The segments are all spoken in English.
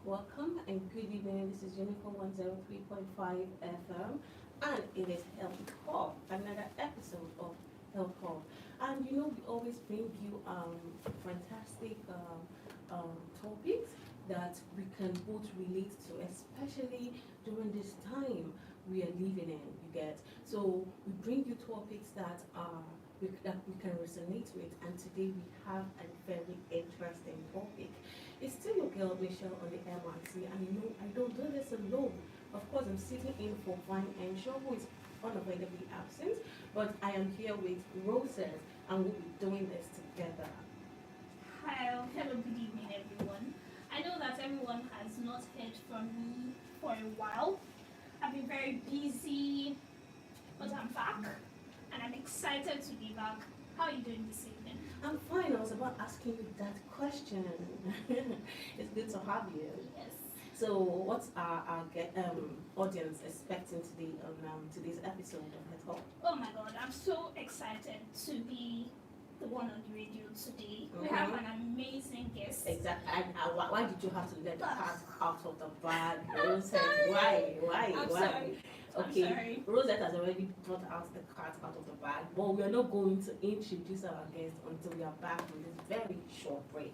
welcome and good evening. This is Unicorn 103.5 FM, and it is Health Hub, another episode of Health Hub. And we always bring you fantastic topics that we can both relate to, especially during this time we are living in. You get so we bring you topics that we can resonate with, and today we have a very interesting topic. It's still your girl Michelle on the MIC, and I don't do this alone. Of course, I'm sitting in for Vine Ensure, who is unavoidably absent, but I am here with Roses, and we'll be doing this together. Hi, hello, good evening, everyone. I know that everyone has not heard from me for a while. I've been very busy, but I'm back, and I'm excited to be back. How are you doing this evening? I'm fine. I was about asking you that question. It's good to have you. Yes. So, what's our audience expecting today on today's episode of Head Talk? Oh my God, I'm so excited to be the one on the radio today. We have an amazing guest. Exactly. And why did you have to let the cat out of the bag? I'm Rosette, sorry. why? I'm Why? sorry. Okay, I'm sorry. Rosette has already brought out the cat out of the bag, but we are not going to introduce our guest until we are back from this very short break.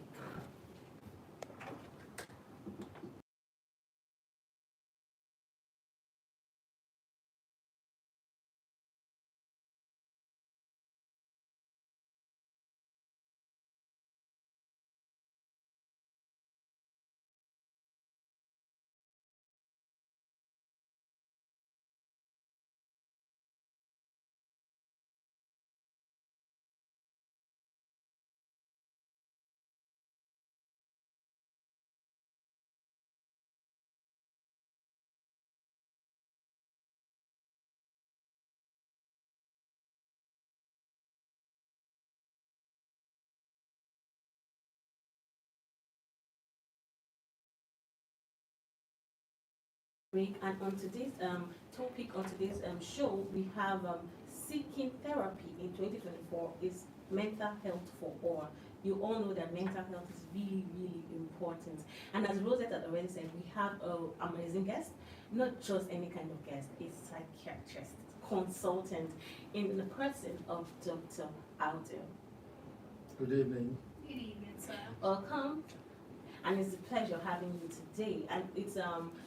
Break, and on today's topic on today's show, we have seeking therapy in 2024 is mental health for all. You all know that mental health is really, really important. And as Rosette had already said, we have an amazing guest, not just any kind of guest, a psychiatrist, consultant in the person of Dr. Aldo. Good evening. Good evening, sir. Welcome. And it's a pleasure having you today. And it's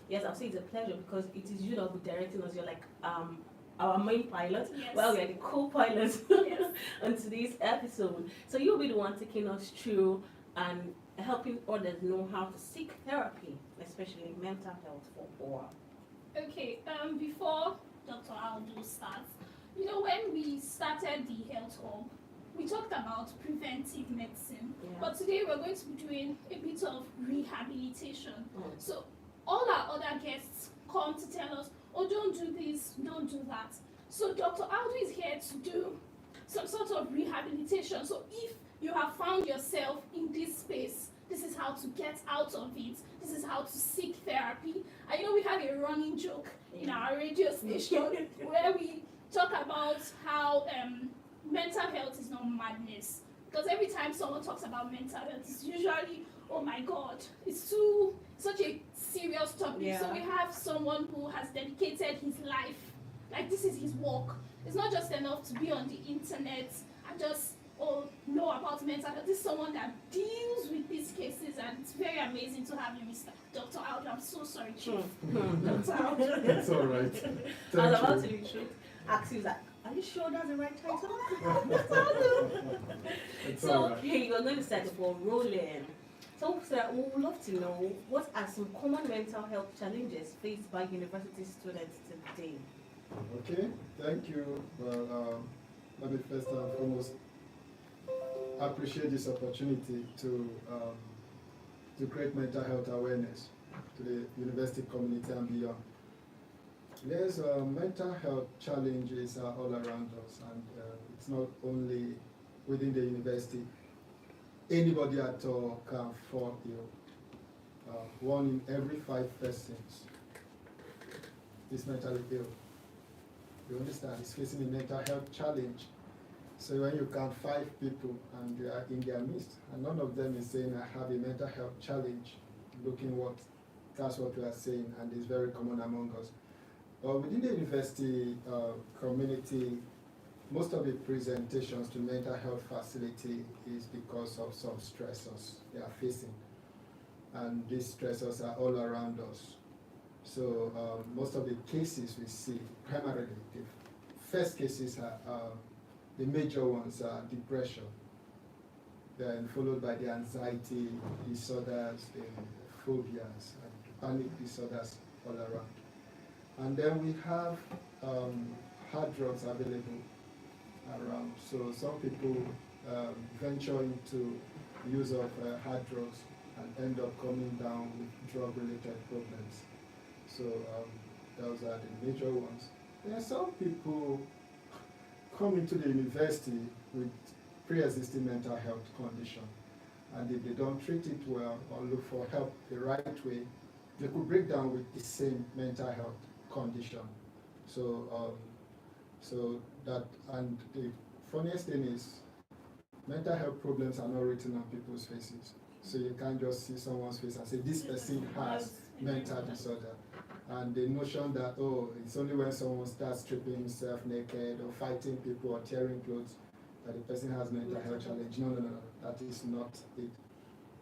yes, I'll say it's a pleasure because it is you that will be directing us. You're like our main pilot. Yes. Well, we are the co-pilots Yes. on today's episode. So you'll be the one taking us through and helping others know how to seek therapy, especially mental health for all. Okay, before Dr. Aldo starts, when we started the Health Hub, we talked about preventive medicine, Yeah. but today we're going to be doing a bit of rehabilitation. Mm. So all our other guests come to tell us, oh, don't do this, don't do that. So Dr. Aldo is here to do some sort of rehabilitation. So if you have found yourself in this space, this is how to get out of it. This is how to seek therapy. And we have a running joke in our radio station where we talk about how mental health is not madness. Because every time someone talks about mental health, it's usually, oh my God, it's such a serious topic. Yeah. So we have someone who has dedicated his life, like this is his work. It's not just enough to be on the internet and just know about mental health. This is someone that deals with these cases, and it's very amazing to have you, Mr. Dr. Aldo. I'm so sorry, Chief. Dr. Aldo. It's all right. I was Thank about to you. retreat, ask you that. Are you sure that's the right title? It's So, all right. okay, we're going to start for rolling. So, sir, we would love to know what are some common mental health challenges faced by university students today? Okay, thank you. Well, let me first and foremost appreciate this opportunity to create mental health awareness to the university community and beyond. Yes, mental health challenges are all around us, and it's not only within the university. Anybody at all can fall ill. 1 in every 5 persons is mentally ill. You understand? Is facing a mental health challenge. So when you count 5 people and you are in their midst, and none of them is saying I have a mental health challenge, looking what That's what we are saying, and it's very common among us. Within the university community, most of the presentations to mental health facility is because of some stressors they are facing. And these stressors are all around us. So most of the cases we see, primarily, the first cases are the major ones are depression, then followed by the anxiety disorders, the phobias, and panic disorders all around. And then we have hard drugs available around. So some people venture into use of hard drugs and end up coming down with drug-related problems. So those are the major ones. There are some people come into the university with pre-existing mental health condition, and if they don't treat it well or look for help the right way, they could break down with the same mental health condition. So, and the funniest thing is, mental health problems are not written on people's faces. So you can't just see someone's face and say, this person has mental disorder. And the notion that, oh, it's only when someone starts stripping himself naked or fighting people or tearing clothes that the person has mental health challenge. No, that is not it.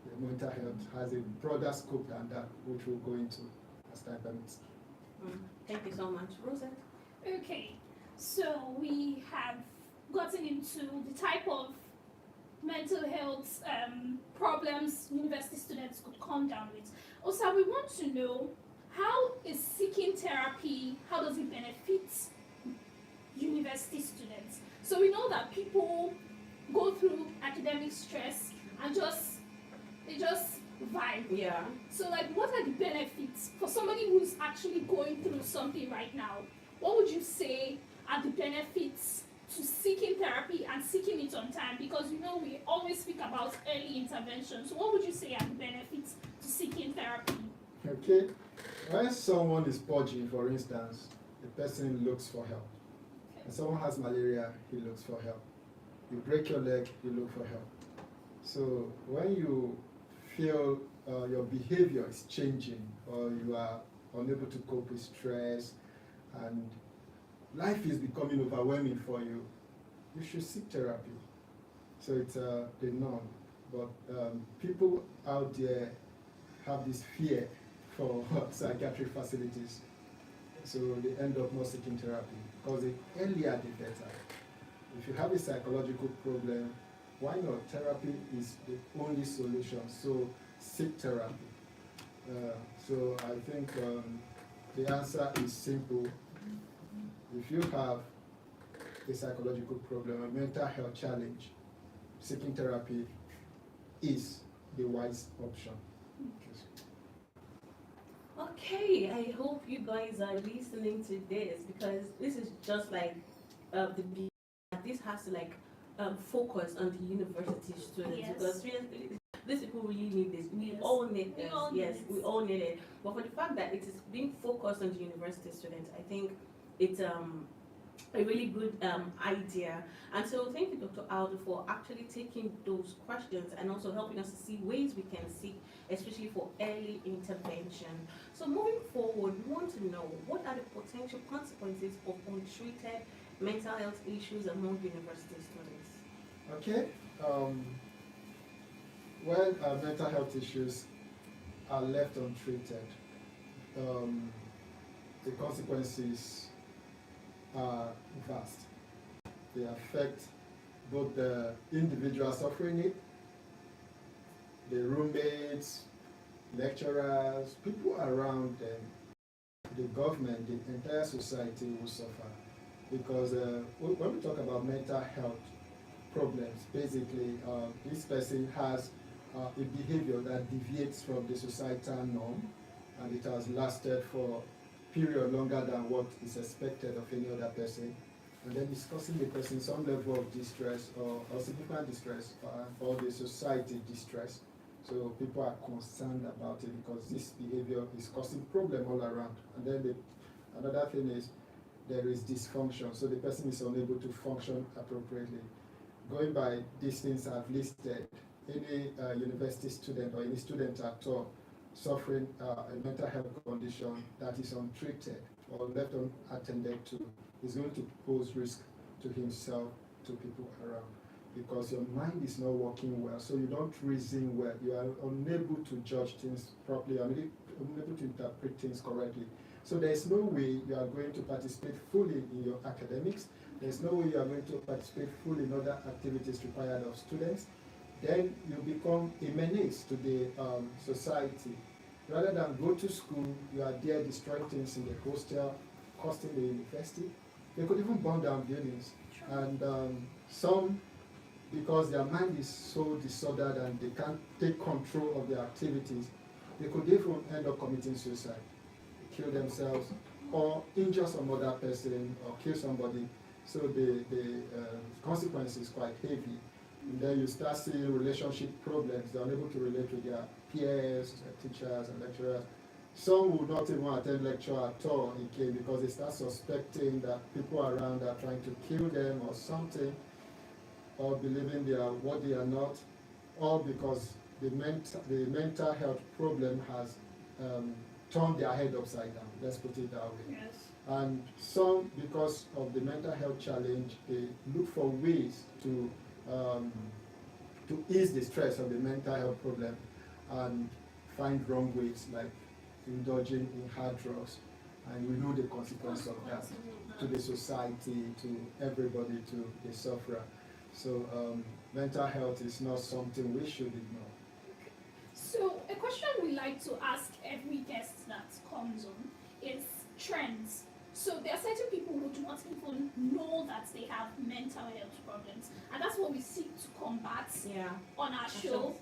The mental health has a broader scope than that, which we'll go into as time permits. Thank you so much. Rosette? Okay, so we have gotten into the type of mental health problems university students could come down with. Also, we want to know, how is seeking therapy, how does it benefit university students? So we know that people go through academic stress and they just vibe. Yeah. So like, what are the benefits for somebody who's actually going through something right now? What would you say are the benefits to seeking therapy and seeking it on time? Because we always speak about early intervention. So what would you say are the benefits to seeking therapy? Okay. When someone is purging, for instance, the person looks for help. Okay. When someone has malaria, he looks for help. You break your leg, you look for help. So when you feel your behavior is changing, or you are unable to cope with stress, and life is becoming overwhelming for you, you should seek therapy. So it's the norm. But people out there have this fear for psychiatric facilities. So they end up not seeking therapy, because the earlier the better. If you have a psychological problem, why not? Therapy is the only solution. So seek therapy. So I think the answer is simple. If you have a psychological problem, a mental health challenge, seeking therapy is the wise option. Okay, I hope you guys are listening to this, because this is just like the beginning. This has to focus on the university students. Yes. Because seriously, these people really need this. We Yes. all need this. We all need Yes, it. we all need it. But for the fact that it is being focused on the university students, I think it's a really good idea. And so thank you, Dr. Aldo, for actually taking those questions and also helping us to see ways we can seek, especially for early intervention. So moving forward, we want to know, what are the potential consequences of untreated mental health issues among university students? Okay. When mental health issues are left untreated, the consequences are vast. They affect both the individual suffering it, the roommates, lecturers, people around them, the government, the entire society will suffer. Because when we talk about mental health problems, basically this person has a behavior that deviates from the societal norm, and it has lasted for a period longer than what is expected of any other person, and then it's causing the person some level of distress or significant distress, or the society distress. So people are concerned about it because this behavior is causing problem all around. And then another thing is, there is dysfunction, so the person is unable to function appropriately. Going by these things I've listed, any university student or any student at all suffering a mental health condition that is untreated or left unattended to is going to pose risk to himself, to people around, because your mind is not working well, so you don't reason well, you are unable to judge things properly, unable to interpret things correctly. So there is no way you are going to participate fully in your academics, there is no way you are going to participate fully in other activities required of students. Then you become a menace to the society. Rather than go to school, you are there destroying things in the hostel, costing the university. They could even burn down buildings. And some, because their mind is so disordered and they can't take control of their activities, they could even end up committing suicide, kill themselves, or injure some other person, or kill somebody. So the consequence is quite heavy. And then you start seeing relationship problems. They're unable to relate with their peers, their teachers and lecturers. Some will not even attend lecture at all in K because they start suspecting that people around are trying to kill them or something, or believing they are what they are not, or because the mental health problem has turned their head upside down. Let's put it that way. Yes. And some, because of the mental health challenge, they look for ways to ease the stress of the mental health problem and find wrong ways like indulging in hard drugs, and we know the consequence of that to the society, to everybody, to the sufferer. So mental health is not something we should ignore. So a question we like to ask every guest that comes on is trends. So there are certain people who do not even know that they have mental health problems, and that's what we seek to combat on our show.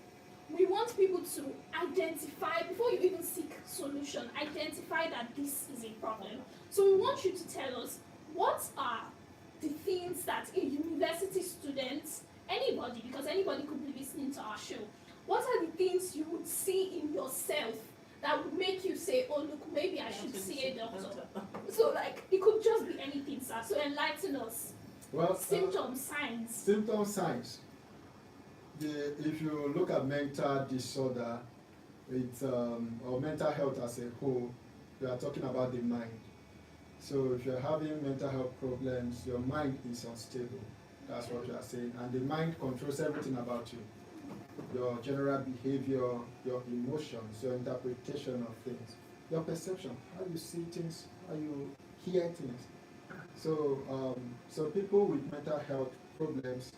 We want people to identify, before you even seek solution, identify that this is a problem. So we want you to tell us, what are the things that a university student, anybody, because anybody could be listening to our show, what are the things you would see in yourself that would make you say, oh look, maybe I should see a doctor? So like, it could just be anything, sir. So enlighten us. Well, symptoms, signs. Symptoms, signs. If you look at mental disorder, or mental health as a whole, we are talking about the mind. So if you're having mental health problems, your mind is unstable. That's what you are saying. And the mind controls everything about you. Your general behavior, your emotions, your interpretation of things, your perception, how you see things, how you hear things. So, so people with mental health problems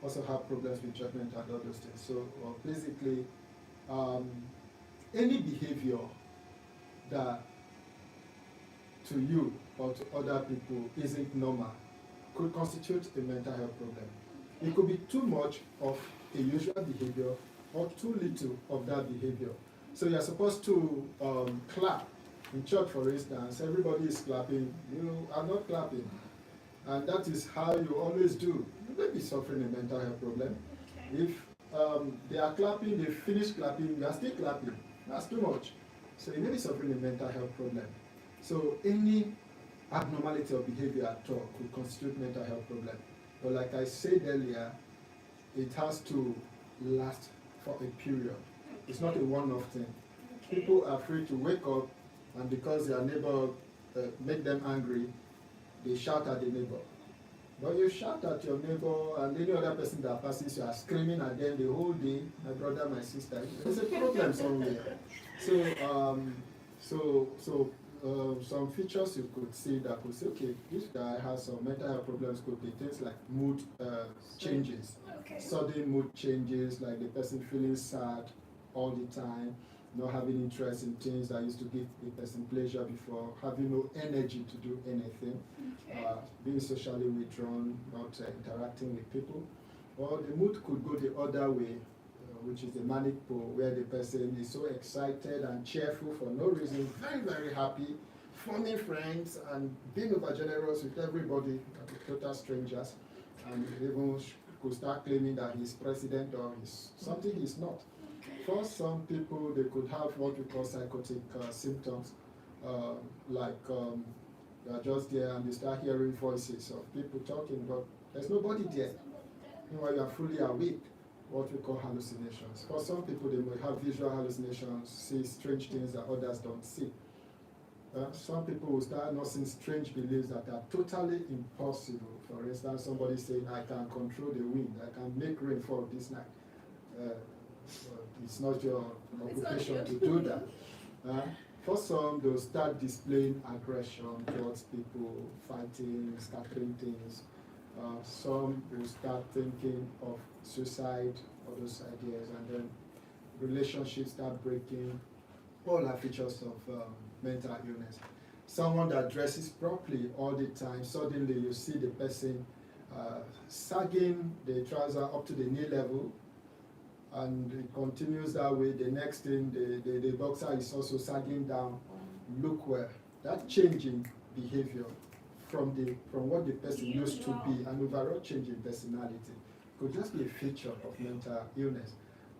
also have problems with judgment and all those things. So basically, any behavior that to you or to other people isn't normal could constitute a mental health problem. It could be too much of a usual behavior or too little of that behavior. So you're supposed to clap. In church, for instance, everybody is clapping, you are not clapping. And that is how you always do. You may be suffering a mental health problem. Okay. If they are clapping, they finish clapping, you are still clapping. That's too much. So you may be suffering a mental health problem. So any abnormality of behavior at all could constitute mental health problem. But like I said earlier, it has to last for a period. It's not a one-off thing. Okay. People are free to wake up, and because their neighbor make them angry, they shout at the neighbor. But you shout at your neighbor and any other person that passes, you are screaming at them the whole day, my brother, my sister. There's a problem somewhere. So some features you could see that could say, okay, this guy has some mental health problems, could be things like mood changes. Okay. Sudden mood changes, like the person feeling sad all the time, not having interest in things that used to give the person pleasure before, having no energy to do anything, Okay. being socially withdrawn, not interacting with people. Or the mood could go the other way, which is the manic pole, where the person is so excited and cheerful for no reason, very, very happy, forming friends and being over generous with everybody, total strangers, and even could start claiming that he's president or he's something he's not. For some people, they could have what we call psychotic symptoms, like they are just there and they start hearing voices of people talking, but there's nobody there. Meanwhile, you are fully awake. what we call hallucinations. For some people, they may have visual hallucinations, see strange things that others don't see. Some people will start noticing strange beliefs that are totally impossible. For instance, somebody saying, I can control the wind, I can make rain fall this night. It's not your occupation to do that. For some, they'll start displaying aggression towards people, fighting, scattering things. Some will start thinking of suicide, all those ideas, and then relationships start breaking. All are features of mental illness. Someone that dresses properly all the time, suddenly you see the person sagging the trouser up to the knee level, and it continues that way. The next thing, the boxer is also sagging down. Look where that changing behavior from what the person used to be, an overall change in personality, could just be a feature of mental illness.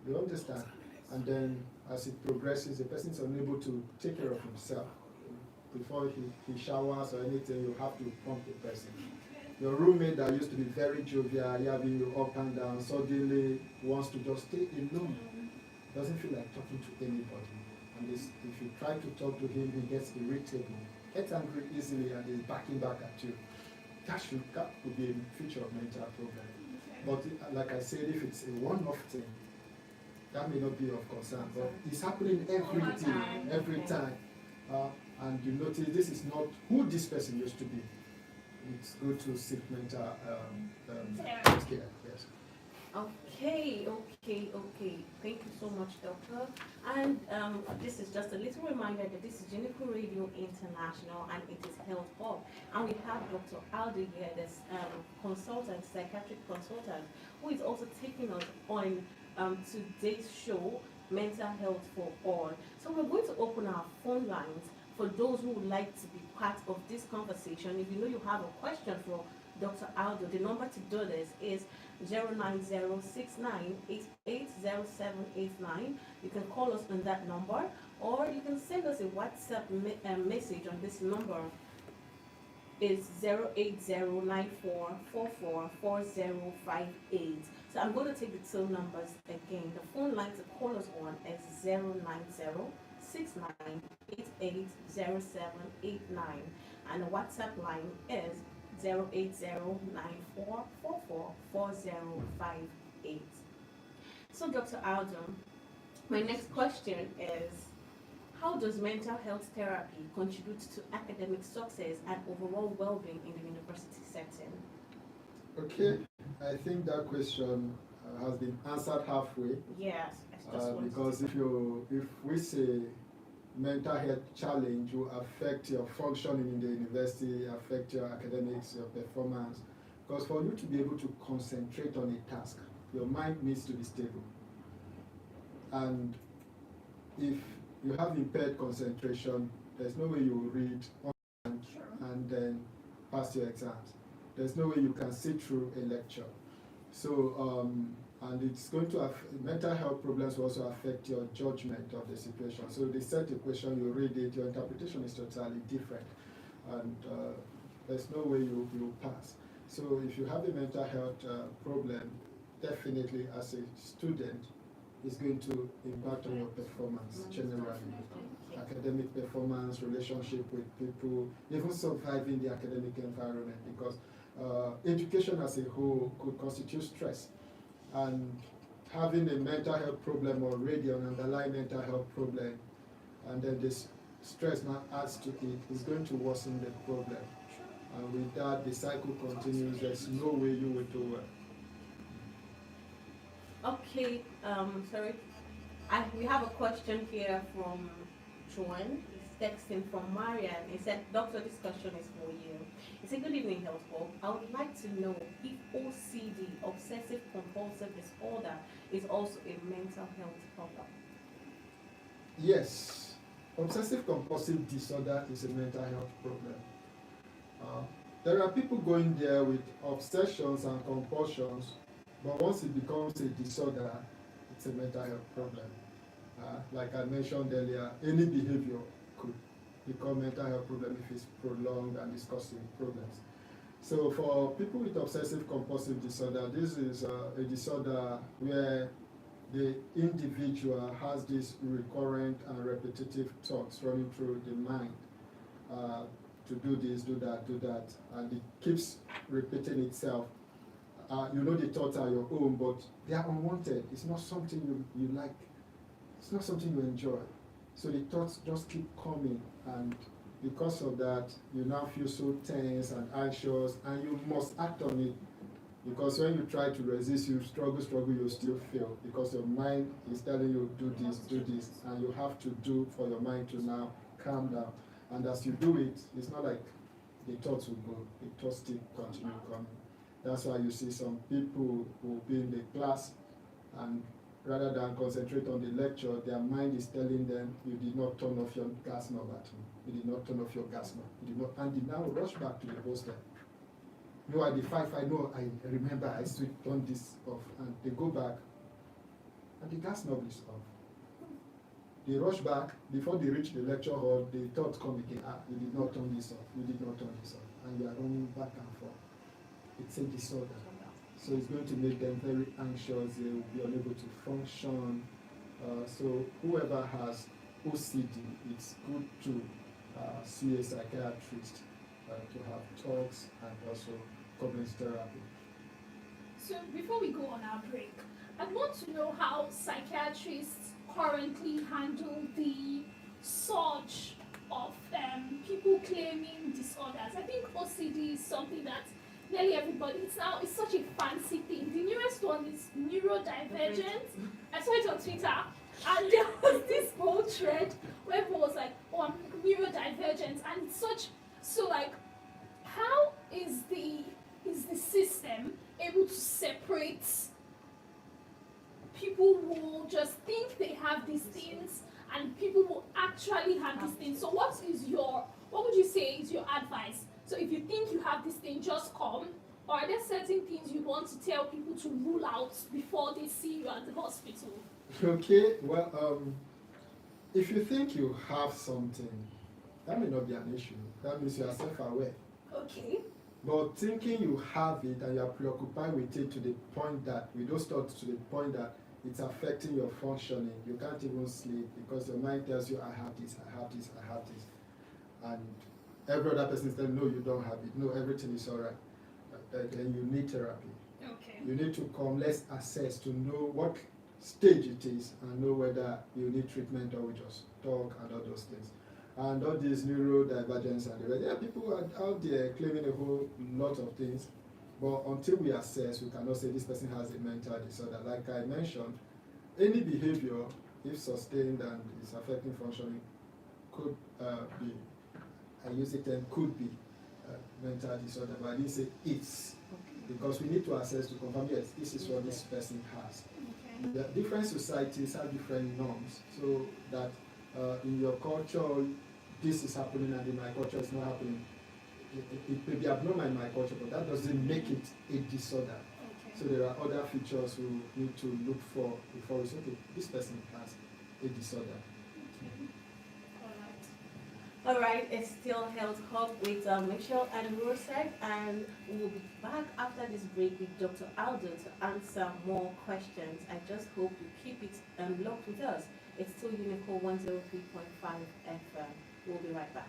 You understand? And then as it progresses, the person is unable to take care of himself. Before he showers or anything, you have to pump the person. Your roommate that used to be very jovial, having you up and down, suddenly wants to just stay alone. Doesn't feel like talking to anybody. And if you try to talk to him, he gets irritable, gets angry easily, and is backing back at you. That could be a feature of mental problem. But like I said, if it's a one-off thing, that may not be of concern. But it's happening every time. And you notice this is not who this person used to be. It's good to seek mental health care. Yes. Okay. Thank you so much, Doctor. And this is just a little reminder that this is Juniper Radio International and it is Health Hub. And we have Dr. Aldo here, this consultant, psychiatric consultant, who is also taking us on today's show, Mental Health for All. So we're going to open our phone lines for those who would like to be part of this conversation. If you know you have a question for Dr. Aldo, the number to do this is 09069880789. You can call us on that number, or you can send us a WhatsApp message on this number. It's 08094444058. So I'm going to take the two numbers again. The phone line to call us on is 09069880789, and the WhatsApp line is 08094444058. So Dr. Aldo, my next question is, how does mental health therapy contribute to academic success and overall well-being in the university setting? Okay, I think that question has been answered halfway. Yes, because if we say mental health challenge will affect your functioning in the university, affect your academics, your performance. Because for you to be able to concentrate on a task, your mind needs to be stable. And if you have impaired concentration, there's no way you will read and then pass your exams. There's no way you can sit through a lecture. So, and it's going to mental health problems will also affect your judgment of the situation. So they set a question, you read it, your interpretation is totally different, and there's no way you pass. So if you have a mental health problem, definitely as a student, it's going to impact on your performance generally. Academic performance, relationship with people, even surviving the academic environment, because education as a whole could constitute stress. And having a mental health problem already, an underlying mental health problem, and then this stress now adds to it, is going to worsen the problem. And with that, the cycle continues. There's no way you will do well. Okay, sorry. We have a question here from Joanne. He's texting from Marian. He said, Doctor, this question is for you. He said, good evening, Health Hub. I would like to know if OCD, obsessive compulsive disorder, is also a mental health problem. Yes, obsessive compulsive disorder is a mental health problem. There are people going there with obsessions and compulsions, but once it becomes a disorder, it's a mental health problem. Like I mentioned earlier, any behavior could become mental health problem if it's prolonged and is causing problems. So for people with obsessive compulsive disorder, this is a disorder where the individual has these recurrent and repetitive thoughts running through the mind. Uh, to do this, do that, and it keeps repeating itself. You know the thoughts are your own, but they are unwanted. It's not something you like. It's not something you enjoy. So the thoughts just keep coming, and because of that, you now feel so tense and anxious, and you must act on it. Because when you try to resist, you struggle, you still fail. Because your mind is telling you, do this, and you have to do for your mind to now calm down. And as you do it, it's not like the thoughts will go, the thoughts still continue coming. That's why you see some people who will be in the class, and rather than concentrate on the lecture, their mind is telling them, you did not turn off your gas knob at home. You did not turn off your gas knob. You did not, and they now rush back to the poster. No, at the 5, I know, I remember I switched on this off, and they go back, and the gas knob is off. They rush back, before they reach the lecture hall, the thought come again, you did not turn this off, you did not turn this off, and you are running back and forth. It's a disorder. So it's going to make them very anxious, they will be unable to function. So whoever has OCD, it's good to see a psychiatrist to have talks and also cognitive therapy. So before we go on our break, I'd want to know how psychiatrists currently handle the surge of people claiming disorders. I think OCD is something that nearly everybody, it's such a fancy thing. The newest one is neurodivergent. I saw it on Twitter, and there was this whole thread where everyone was like, oh, I'm neurodivergent, and it's such, so like, how is the system able to separate people who just think they have these things and people who actually have these things? So what would you say is your advice? So if you think you have this thing, just come. Or are there certain things you want to tell people to rule out before they see you at the hospital? Okay, well, if you think you have something, that may not be an issue. That means you are self-aware. Okay. But thinking you have it and you are preoccupied with it to the point that, with those thoughts to the point that it's affecting your functioning, you can't even sleep because your mind tells you, I have this, I have this, I have this. And every other person is telling, no, you don't have it. No, everything is all right. Then you need therapy. Okay. You need to come, let's assess to know what stage it is and know whether you need treatment or we just talk and all those things. And all these neurodivergence and the rest, yeah, people are out there claiming a whole lot of things, but until we assess, we cannot say this person has a mental disorder. Like I mentioned, any behavior, if sustained and is affecting functioning, could be, I use it term could be mental disorder, but I didn't say it's, because we need to assess to confirm, yes, this is what this person has. Okay. The different societies have different norms, so that in your culture, this is happening and in my culture it's not happening. It may be abnormal in my culture, but that doesn't make it a disorder. Okay. So there are other features we need to look for before we say, okay, this person has a disorder. All right, it's still Health Hub with Michelle and Rosette, and we'll be back after this break with Dr. Aldo to answer more questions. I just hope you keep it locked with us. It's still Unico 103.5 FM. We'll be right back.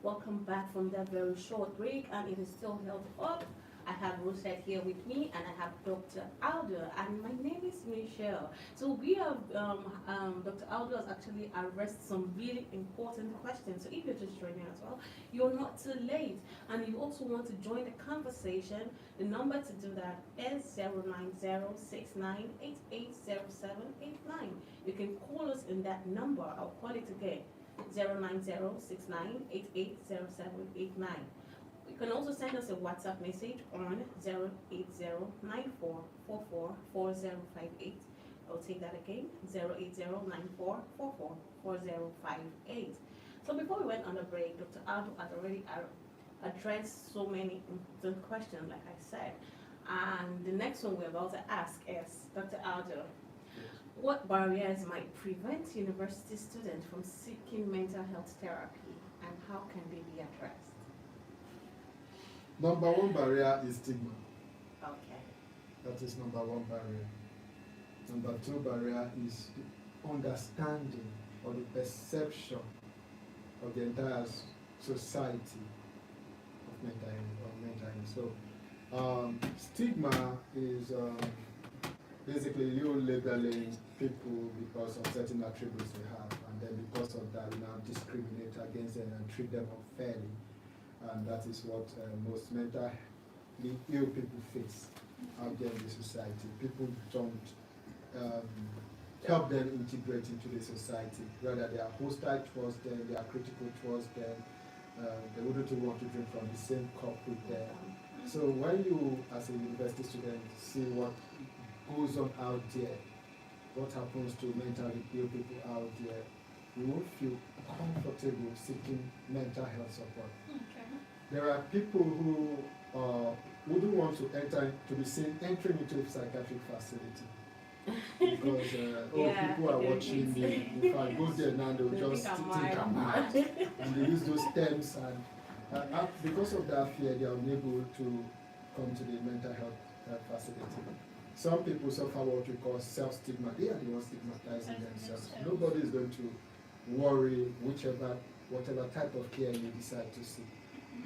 Welcome back from that very short break, and it is still held up. I have Rosette here with me, and I have Dr. Aldo, and my name is Michelle. So we have Dr. Aldo has actually addressed some really important questions. So if you're just joining as well, you're not too late, and you also want to join the conversation. The number to do that is 09069880789. You can call us in that number. I'll call it again. 09069880789. You can also send us a WhatsApp message on 08094444058. I'll take that again, 08094444058. So before we went on the break, Dr. Aldo had already addressed so many important questions, like I said. And the next one we're about to ask is, Dr. Aldo, what barriers might prevent university students from seeking mental health therapy, and how can they be addressed? Number one barrier is stigma. Okay. That is number one barrier. Number two barrier is the understanding or the perception of the entire society of mental health. So, stigma is basically you labeling people because of certain attributes they have, and then because of that, you now discriminate against them and treat them unfairly. And that is what most mentally ill people face out there in the society. People don't help them integrate into the society. Rather, they are hostile towards them, they are critical towards them, they wouldn't want to drink from the same cup with them. So when you, as a university student, see what goes on out there, what happens to mentally ill people out there, you won't feel comfortable seeking mental health support. Okay. There are people who wouldn't want to enter to be seen entering into a psychiatric facility because people are watching me. If I go there now, they'll just think I'm mad, and they use those terms, and because of that fear, they are unable to come to the mental health facility. Some people suffer what we call self-stigma. They are the ones stigmatizing themselves. Nobody is going to worry whatever type of care you decide to seek.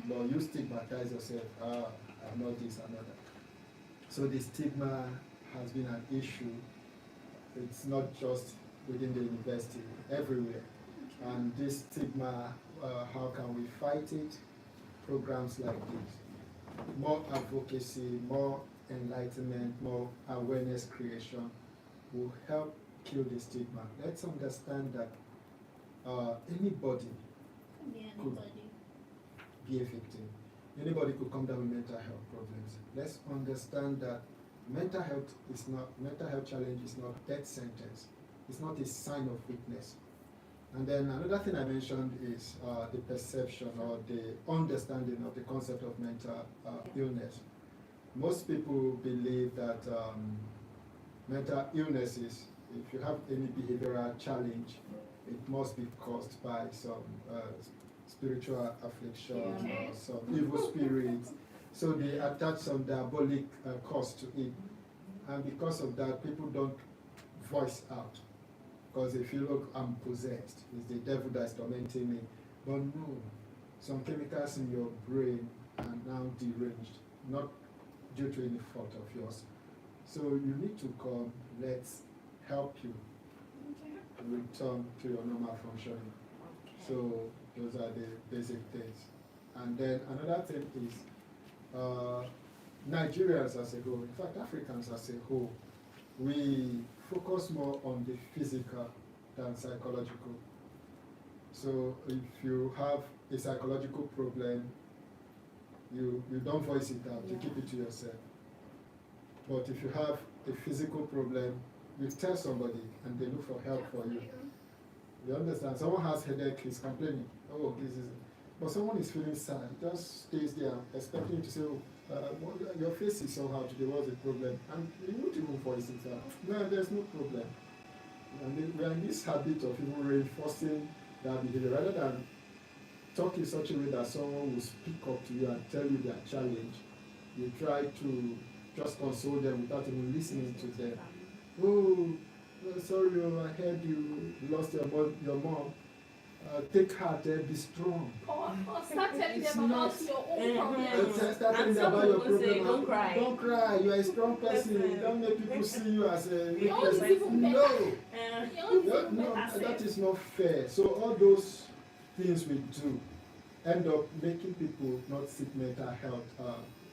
But you stigmatize yourself, I'm not this, I'm not that. So the stigma has been an issue. It's not just within the university, everywhere. And this stigma, how can we fight it? Programs like this. More advocacy, more enlightenment, more awareness creation will help kill the stigma. Let's understand that anybody could be a victim. Anybody could come down with mental health problems. Let's understand that mental health challenge is not death sentence. It's not a sign of weakness. And then another thing I mentioned is the perception or the understanding of the concept of mental illness. Most people believe that mental illnesses, if you have any behavioral challenge, it must be caused by some spiritual affliction or some evil spirit. So they attach some diabolic cause to it. And because of that, people don't voice out. Because they feel, look, I'm possessed. It's the devil that's tormenting me. But no, some chemicals in your brain are now deranged, not due to any fault of yours. So you need to come, let's help you return to your normal functioning. So those are the basic things. And then another thing is Nigerians as a whole, in fact Africans as a whole, we focus more on the physical than psychological. So if you have a psychological problem, you don't voice it out, you keep it to yourself. But if you have a physical problem, you tell somebody and they look for help for you. You understand? Someone has headache, he's complaining, oh, this is it. But someone is feeling sad, he just stays there expecting you to say, your face is so hard today, what's the problem? And you won't even voice it out. No, there's no problem. And we are in this habit of even reinforcing that behavior rather than talk in such a way that someone will speak up to you and tell you their challenge. You try to just console them without even listening to them. Oh, sorry, I heard you lost your mom. take heart, be strong. Or start telling It's them about not- your own Mhm. problems. Start telling And them some about your people say, problem. "Don't cry." Don't cry. You are a strong person. Listen. Don't make people see you as a Your own is person. even better. No. Your own is No, even no, better that self. is not fair. So all those things we do end up making people not seek mental health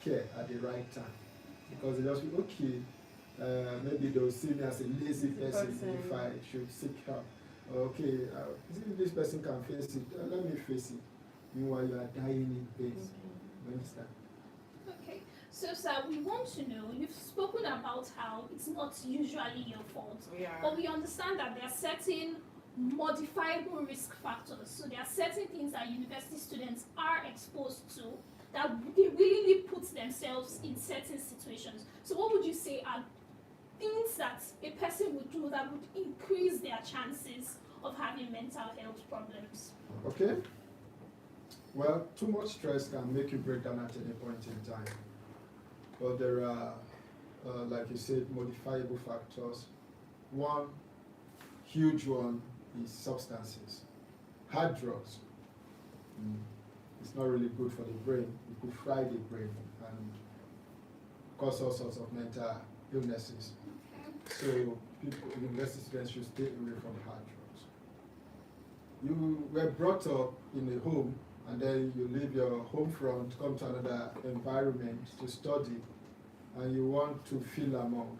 care at the right time, because they just feel, okay, maybe they'll see me as a lazy person if I should seek help. Okay, this person can face it. Let me face it. Meanwhile, you are dying in pain. You understand? Okay, so sir, we want to know, you've spoken about how it's not usually your fault, but we understand that there are certain modifiable risk factors. So there are certain things that university students are exposed to that they willingly put themselves in certain situations. So what would you say are things that a person would do that would increase their chances of having mental health problems? Okay. Well, too much stress can make you break down at any point in time. But there are, like you said, modifiable factors. One huge one is substances. Hard drugs. It's not really good for the brain. It could fry the brain and cause all sorts of mental illnesses. So university students should stay away from hard drugs. You were brought up in a home, and then you leave your home front, come to another environment to study, and you want to feel among.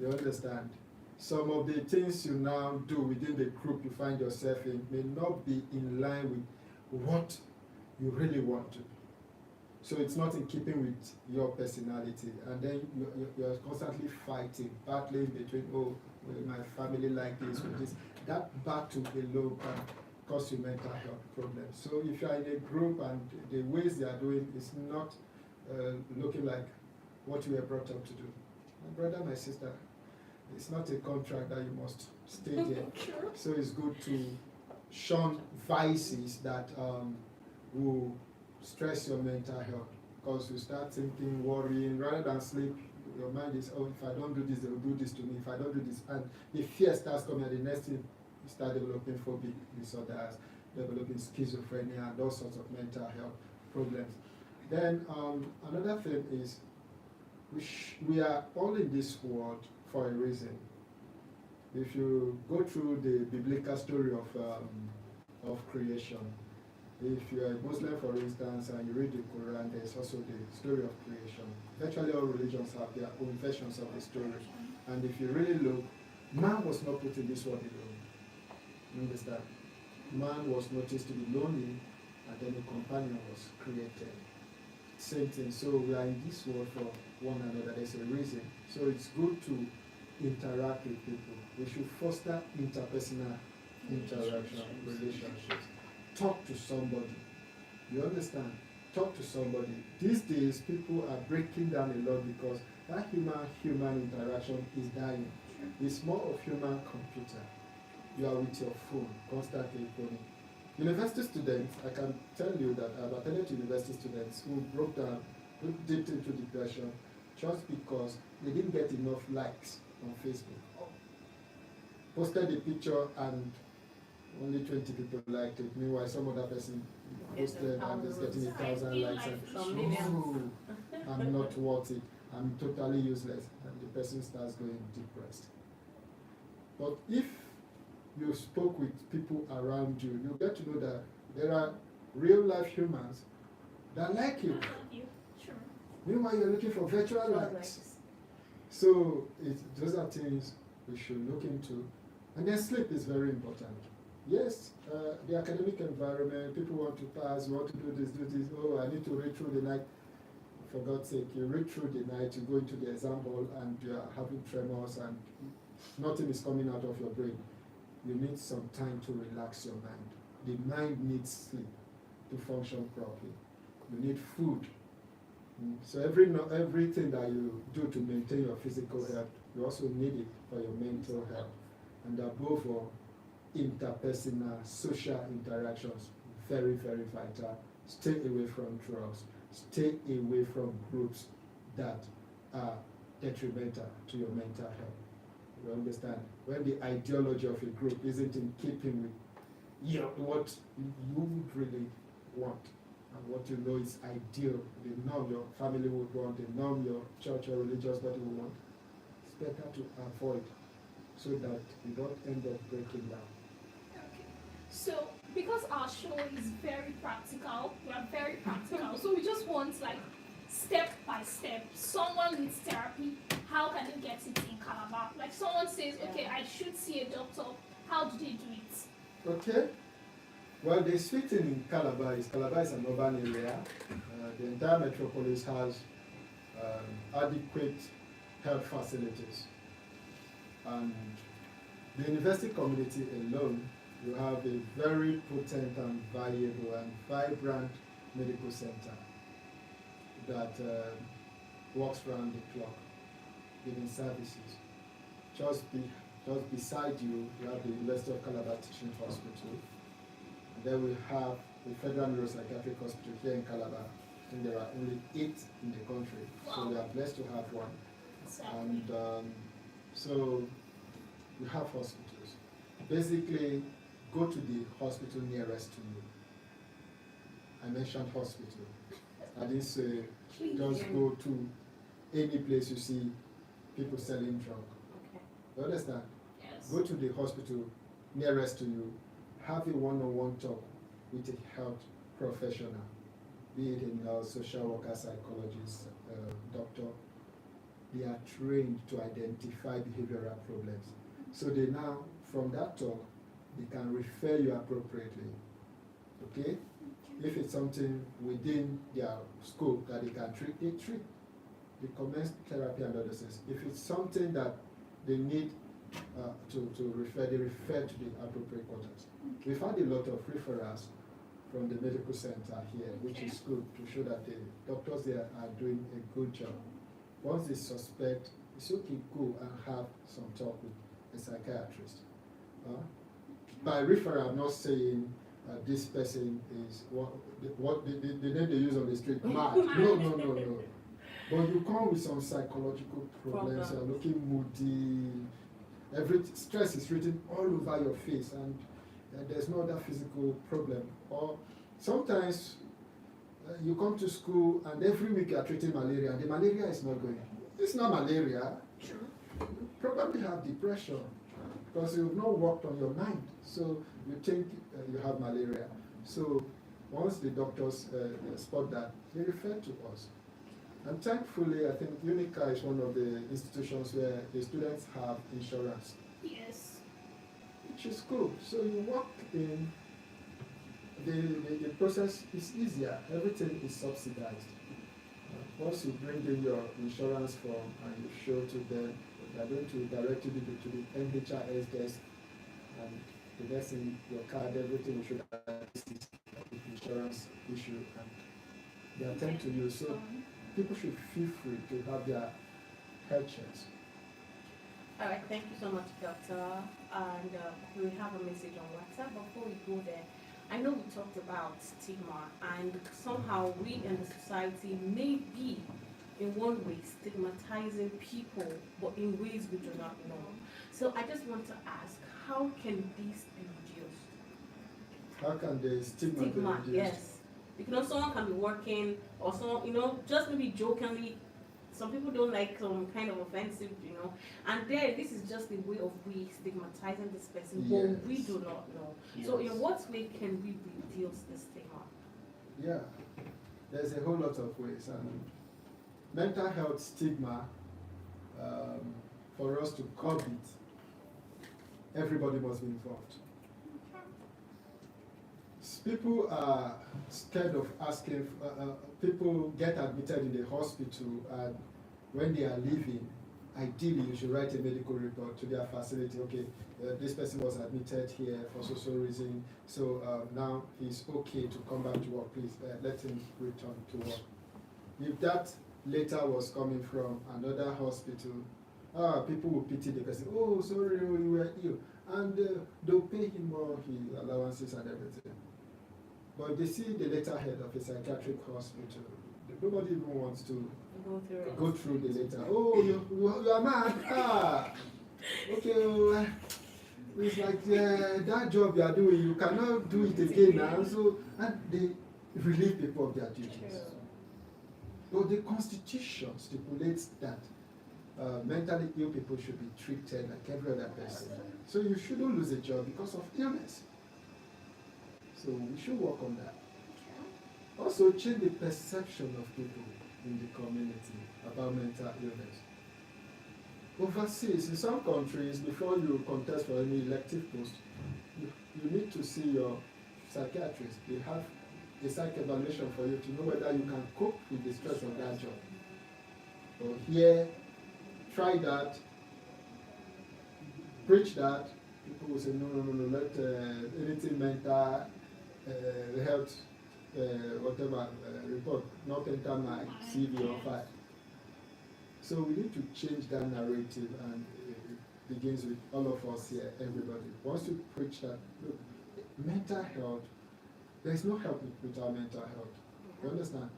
You understand? Some of the things you now do within the group you find yourself in may not be in line with what you really want to. So it's not in keeping with your personality, and then you're constantly fighting, battling between, oh, will my family like this or this. That battle alone can cause you mental health problems. So if you're in a group and the ways they are doing is not looking like what you were brought up to do, my brother, my sister, it's not a contract that you must stay there. Sure. So it's good to shun vices that will stress your mental health, because you start thinking, worrying, rather than sleep, your mind is, oh, if I don't do this, they will do this to me, if I don't do this, and the fear starts coming, and the next thing, you start developing phobic disorders, developing schizophrenia, and all sorts of mental health problems. Then another thing is, we are all in this world for a reason. If you go through the biblical story of creation, if you are a Muslim, for instance, and you read the Quran, there's also the story of creation. Virtually all religions have their own versions of the story. And if you really look, man was not put in this world alone. You understand? Man was noticed to be lonely, and then a companion was created. Same thing. So we are in this world for one another. There's a reason. So it's good to interact with people. We should foster interpersonal interaction, relationships. Talk to somebody. You understand? Talk to somebody. These days, people are breaking down a lot because that human interaction is dying. It's more of human computer. You are with your phone, constantly phoning. University students, I can tell you that I've attended university students who broke down, dipped into depression, just because they didn't get enough likes on Facebook. Posted a picture and only 20 people liked it. Meanwhile, some other person posted and is getting 1,000 likes. And, oh, I'm not worth it. I'm totally useless. And the person starts going depressed. But if you spoke with people around you, you get to know that there are real life humans that like you. Sure. Meanwhile, you're looking for virtual likes. So those are things we should look into. And then sleep is very important. Yes, the academic environment, people want to pass, want to do this, oh, I need to read through the night. For God's sake, you read through the night, you go into the exam hall and you are having tremors and nothing is coming out of your brain. You need some time to relax your mind. The mind needs sleep to function properly. You need food. So everything that you do to maintain your physical health, you also need it for your mental health. And above all, interpersonal, social interactions, very, very vital. Stay away from drugs. Stay away from groups that are detrimental to your mental health. You understand? When the ideology of a group isn't in keeping with what you would really want, and what you know is ideal, the norm your family would want, the norm your church or religious body would want. It's better to avoid so that you don't end up breaking down. Okay. So because our show is very practical, we are very practical. So we just want like step by step. Someone needs therapy. How can they get it in Calabar? Like someone says, okay, I should see a doctor. How do they do it? Okay. Well, the sweet thing in Calabar is an urban area. The entire metropolis has adequate health facilities. And the university community alone, you have a very potent and valuable and vibrant medical center that works around the clock, giving services. Just beside you, you have the University of Calabar Teaching Hospital. And then we have the Federal Neuropsychiatric Hospital here in Calabar. I think there are only 8 in the country, so we are blessed to have one. Exactly. And so you have hospitals. Basically, go to the hospital nearest to you. I mentioned hospital. I didn't say just go to any place you see people selling drug. Okay. You understand? Yes. Go to the hospital nearest to you, have a one-on-one talk with a health professional, be it a nurse, social worker, psychologist, doctor. They are trained to identify behavioral problems. So they now, from that talk, they can refer you appropriately. Okay? If it's something within their scope that they can treat, they treat. They commence therapy and other things. If it's something that they need to refer, they refer to the appropriate quarters. We've had a lot of referrals from the medical center here, which is good to show that the doctors there are doing a good job. Once they suspect, it's okay, go and have some talk with a psychiatrist. By referral, I'm not saying this person is the name they use on the street, mad. No. But you come with some psychological problems, you're looking moody, stress is written all over your face, and there's no other physical problem. Or sometimes you come to school and every week you are treating malaria, and the malaria is not going. It's not malaria. True. You probably have depression because you've not worked on your mind. So you think you have malaria. So once the doctors spot that, they refer to us. And thankfully, I think UNICA is one of the institutions where the students have insurance. Yes. Which is good. So you walk in, the process is easier. Everything is subsidized. Once you bring in your insurance form and you show to them, they are going to direct you to the NHIS desk, and the next thing, your card, everything will show that this is the insurance issue, and they attend to you. So people should feel free to have their health checks. All right, thank you so much, Doctor. And we have a message on WhatsApp. Before we go there, I know we talked about stigma, and somehow we in the society may be, in one way, stigmatizing people, but in ways we do not know. So I just want to ask, how can this be reduced? How can the stigma be reduced? Yes. Because someone can be working, or someone, just maybe jokingly, some people don't like some kind of offensive, and there, this is just the way of we stigmatizing this person, but we do not know. Yes. So in what way can we reduce the stigma? Yeah, there's a whole lot of ways. And mental health stigma, for us to curb it, everybody must be involved. People are scared of asking, people get admitted in the hospital, and when they are leaving, ideally you should write a medical report to their facility. Okay, this person was admitted here for so reason, so now he's okay to come back to work, please let him return to work. If that letter was coming from another hospital, people will pity the person. Oh, sorry, you were ill, and they'll pay him all his allowances and everything. But they see the letterhead of a psychiatric hospital. Nobody even wants to go through the letter. Oh, you are mad. Okay. it's like that job you are doing, you cannot do it again now. So, and they relieve people of their duties. But the Constitution stipulates that mentally ill people should be treated like every other person. So you shouldn't lose a job because of illness. So we should work on that. Also, change the perception of people in the community about mental illness. Overseas, in some countries, before you contest for any elective post, you need to see your psychiatrist. They have a psych evaluation for you to know whether you can cope with the stress of that job. Or here, try that, preach that. People will say, no, let anything mental health, whatever, report not enter my CV or file. So we need to change that narrative, and it begins with all of us here, everybody. Once you preach that, look, mental health, there's no help without mental health. You understand?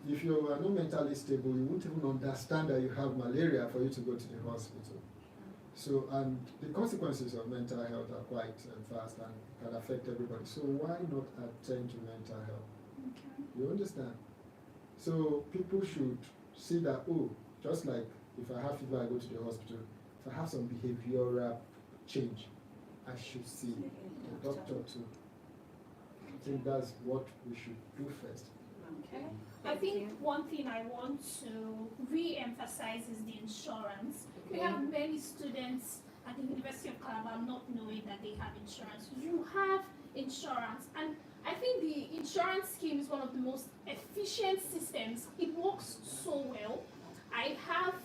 If you are not mentally stable, you won't even understand that you have malaria for you to go to the hospital. So, and the consequences of mental health are quite fast and can affect everybody. So why not attend to mental health? Okay. You understand? So people should see that, oh, just like if I have fever, I go to the hospital. If I have some behavioral change, I should see a doctor too. I think that's what we should do first. Okay. I think one thing I want to re-emphasize is the insurance. We have many students at the University of Calabar not knowing that they have insurance. You have insurance, and I think the insurance scheme is one of the most efficient systems. It works so well. I have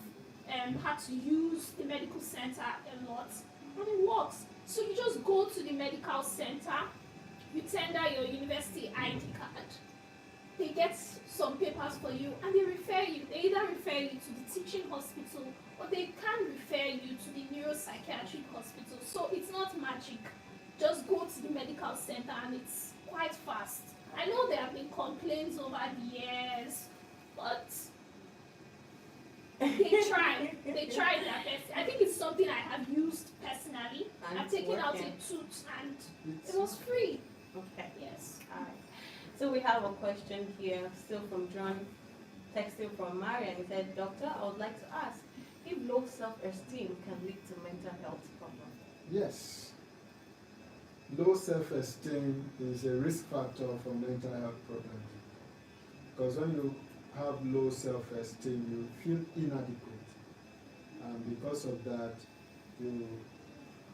had to use the medical center a lot, and it works. So you just go to the medical center, you tender your university ID card, they get some papers for you, and they refer you. They either refer you to the teaching hospital, or they can refer you to the neuropsychiatric hospital. So it's not magic. Just go to the medical center, and it's quite fast. I know there have been complaints over the years, but they try their best. I think it's something I have used personally. And I've taken out a tooth, and it was free. Okay. Yes. All right. So we have a question here, still from John, texting from Marian. He said, Doctor, I would like to ask if low self-esteem can lead to mental health problems. Yes. Low self-esteem is a risk factor for mental health problems. Because when you have low self-esteem, you feel inadequate. And because of that, you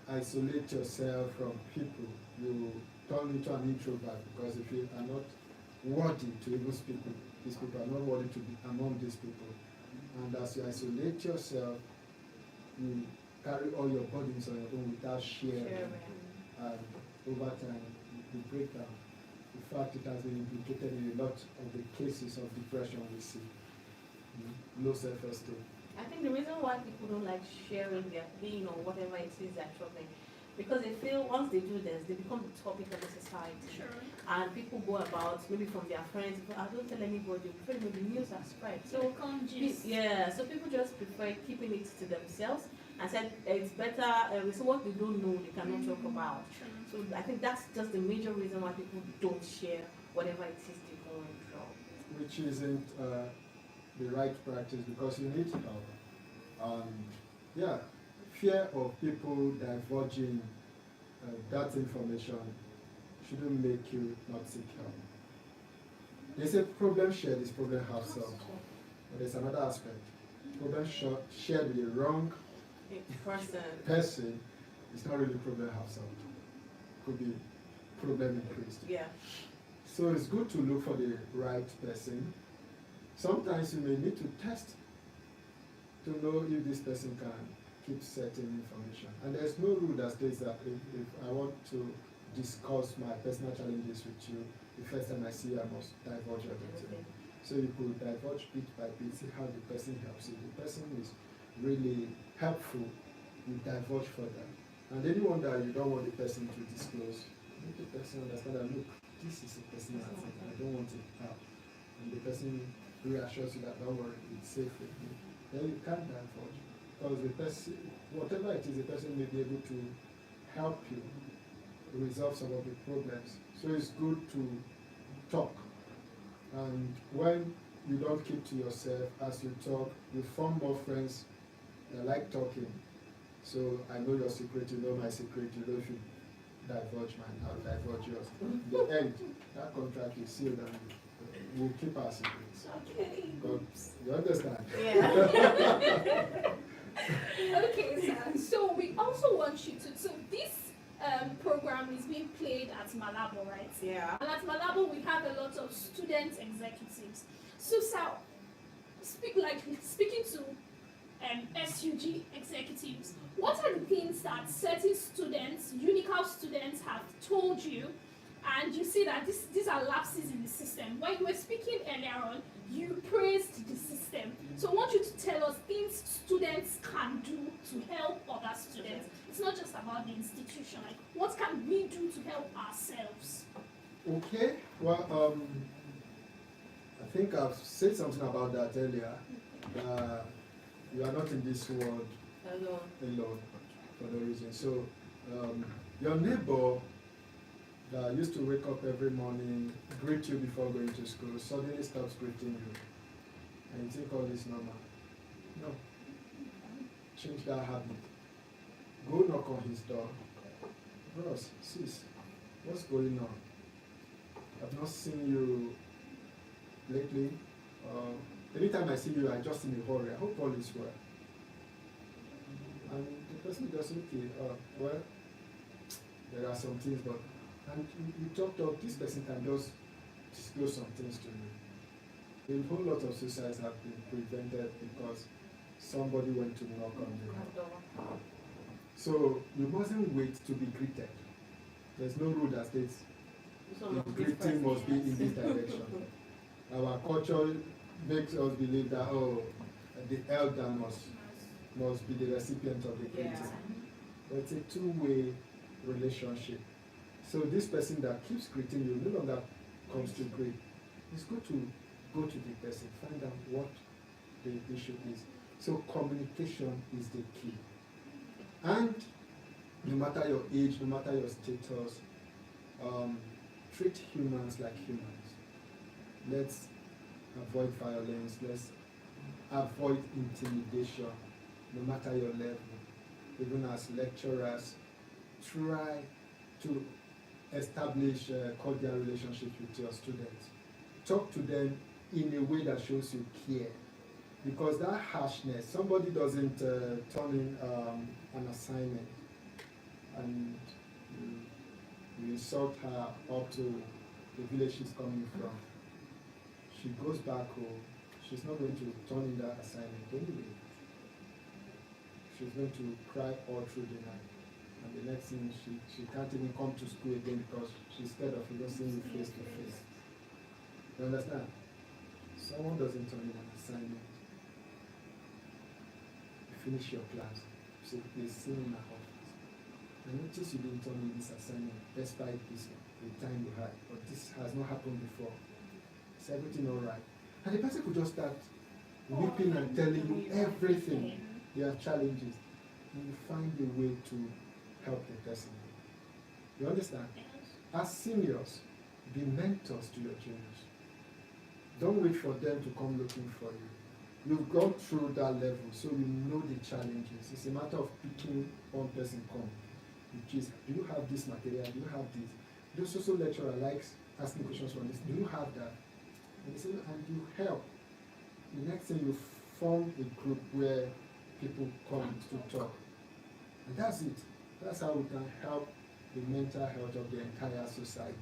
isolate yourself from people. You turn into an introvert because if you are not worthy to even speak with these people, are not worthy to be among these people. And as you isolate yourself, you carry all your burdens on your own without sharing. And over time, you break down. In fact, it has been implicated in a lot of the cases of depression we see. Low self-esteem. I think the reason why people don't like sharing their pain or whatever it is they're troubling, because they feel once they do this, they become the topic of the society. Sure. And people go about, maybe from their friends, I don't tell anybody, before the news has spread. So, so people just prefer keeping it to themselves and said it's better, so what they don't know, they cannot talk about. Sure. So I think that's just the major reason why people don't share whatever it is they're going through. Which isn't the right practice because you need help. Fear of people divulging that information shouldn't make you not seek help. They say problem shared is problem half solved. But there's another aspect. Problem shared with the wrong person is not really problem half solved. Could be problem increased. Yeah. So it's good to look for the right person. Sometimes you may need to test to know if this person can keep certain information. And there's no rule that states that if I want to discuss my personal challenges with you, the first time I see you, I must divulge everything. So you could divulge bit by bit, see how the person helps you. If the person is really helpful, you divulge further. And anyone that you don't want the person to disclose, make the person understand that, look, this is a personal thing, I don't want it out. And the person reassures you that, don't worry, it's safe with me. Then you can't divulge. Because the person, whatever it is, the person may be able to help you resolve some of the problems. So it's good to talk. And when you don't keep to yourself, as you talk, you form more friends that like talking. So I know your secret, you know my secret, you know if you divulge mine, I'll divulge yours. In the end, that contract is sealed and we'll keep our secrets. Okay. But you understand? Yeah. Okay, sir. So we also want you to. So this program is being played at Malabo, right? Yeah. And at Malabo, we have a lot of student executives. So, sir, speaking to SUG executives, what are the things that certain students, Unical students, have told you, and you see that these are lapses in the system? When you were speaking earlier on, you praised the system. So I want you to tell us things students can do to help other students. It's not just about the institution. Like, what can we do to help ourselves? Okay, well, I think I've said something about that earlier. You are not in this world alone for no reason. So, your neighbor that used to wake up every morning, greet you before going to school, suddenly stops greeting you. And you think all this normal. No. Change that habit. Go knock on his door. Bros, sis, what's going on? I've not seen you lately. Anytime I see you, I just in a hurry. I hope all is well. And the person just, okay, well, there are some things, but, and you talk, this person can just disclose some things to you. A whole lot of suicides have been prevented because somebody went to knock on the door. So you mustn't wait to be greeted. There's no rule that states the greeting must be in this direction. Our culture makes us believe that, oh, the elder must be the recipient of the greeting. But it's a two-way relationship. So this person that keeps greeting you no longer comes to greet. It's good to go to the person, find out what the issue is. So communication is the key. And no matter your age, no matter your status, treat humans like humans. Let's avoid violence. Let's avoid intimidation, no matter your level. Even as lecturers, try to establish a cordial relationship with your students. Talk to them in a way that shows you care. Because that harshness, somebody doesn't turn in an assignment and you insult her up to the village she's coming from. She goes back home, she's not going to turn in that assignment anyway. She's going to cry all through the night. And the next thing, she can't even come to school again because she's scared of you seeing you face to face. You understand? Someone doesn't turn in an assignment. You finish your class, so they see in my office. I notice you didn't turn in this assignment despite this the time you had, but this has not happened before. Is everything all right? And the person could just start weeping and telling you everything, their challenges, and you find a way to help the person. You understand? As seniors, be mentors to your juniors. Don't wait for them to come looking for you. You've gone through that level, so you know the challenges. It's a matter of picking one person come. Which is, do you have this material? Do you have this? The social lecturer likes asking questions from this. Do you have that? And they say, and you help. The next thing, you form a group where people come to talk. And that's it. That's how we can help the mental health of the entire society.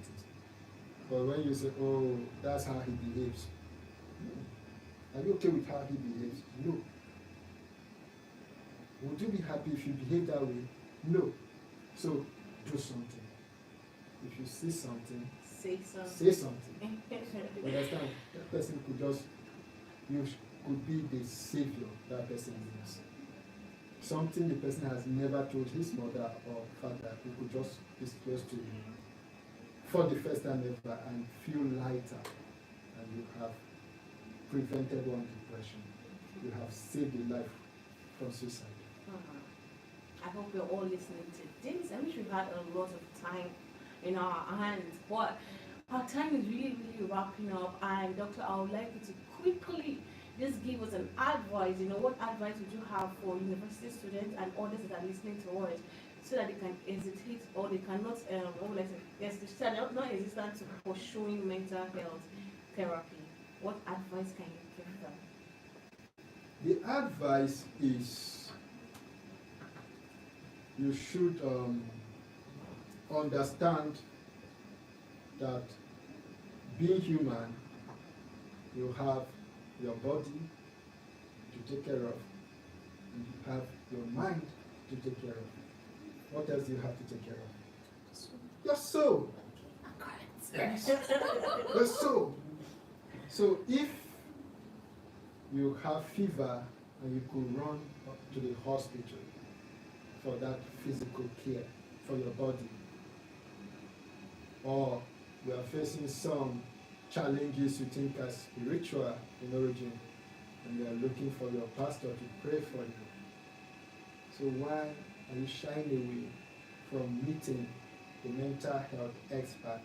But when you say, oh, that's how he behaves. No. Are you okay with how he behaves? No. Would you be happy if you behave that way? No. So, do something. If you see something, Say something. say something. You understand? That person could just, you could be the savior that person needs. Something the person has never told his mother or father, who could just disclose to you for the first time ever and feel lighter. And you have prevented one depression. You have saved a life from suicide. I hope you're all listening to this. I wish we had a lot of time in our hands, but our time is really, really wrapping up. And Doctor, I would like you to quickly just give us an advice. What advice would you have for university students and others that are listening to us, so that they can hesitate or they cannot, what would I say? Yes, they are not hesitant to pursuing mental health therapy. What advice can you give them? The advice is you should understand that being human, you have your body to take care of, and you have your mind to take care of. What else do you have to take care of? Your soul. Yes. Your soul. So if you have fever and you could run to the hospital for that physical care for your body, or we are facing some challenges you think are spiritual in origin, and you are looking for your pastor to pray for you. So why are you shying away from meeting the mental health expert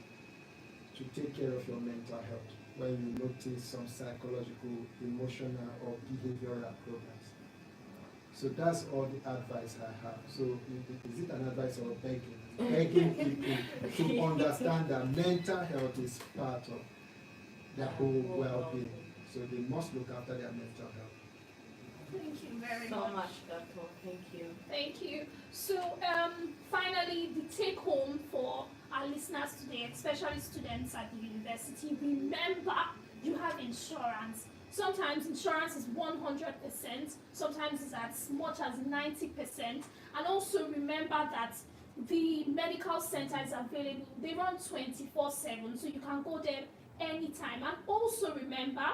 to take care of your mental health when you notice some psychological, emotional, or behavioral problems? So that's all the advice I have. So is it an advice or begging? Begging people to understand that mental health is part of their whole well-being. So they must look after their mental health. Thank you very So much. much, Doctor. Thank you. Thank you. So, finally, the take home for our listeners today, especially students at the university, remember you have insurance. Sometimes insurance is 100%, sometimes it's as much as 90%. And also remember that the medical center is available. They run 24/7, so you can go there anytime. And also remember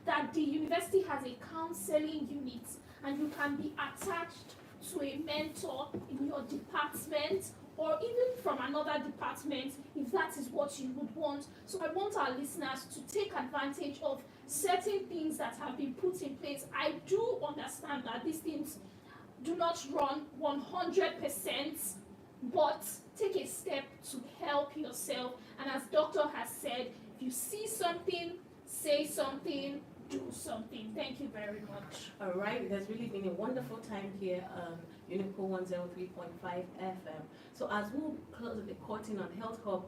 that the university has a counseling unit, and you can be attached to a mentor in your department or even from another department if that is what you would want. So I want our listeners to take advantage of certain things that have been put in place. I do understand that these things do not run 100%, but take a step to help yourself. And as Doctor has said, if you see something, say something, do something. Thank you very much. All right, it has really been a wonderful time here on Unico 103.5 FM. So as we'll close the curtain on Health Hub,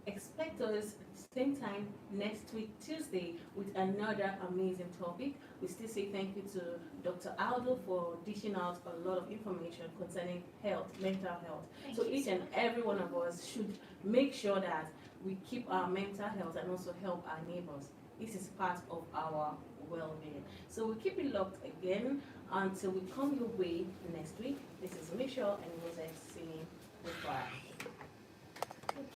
expect us same time next week, Tuesday, with another amazing topic. We still say thank you to Dr. Aldo for dishing out a lot of information concerning health, mental health. Thank So you each so and much. every one of us should make sure that we keep our mental health and also help our neighbors. This is part of our well-being. So we'll keep it locked again until we come your way next week. This is Michelle and Moses saying goodbye.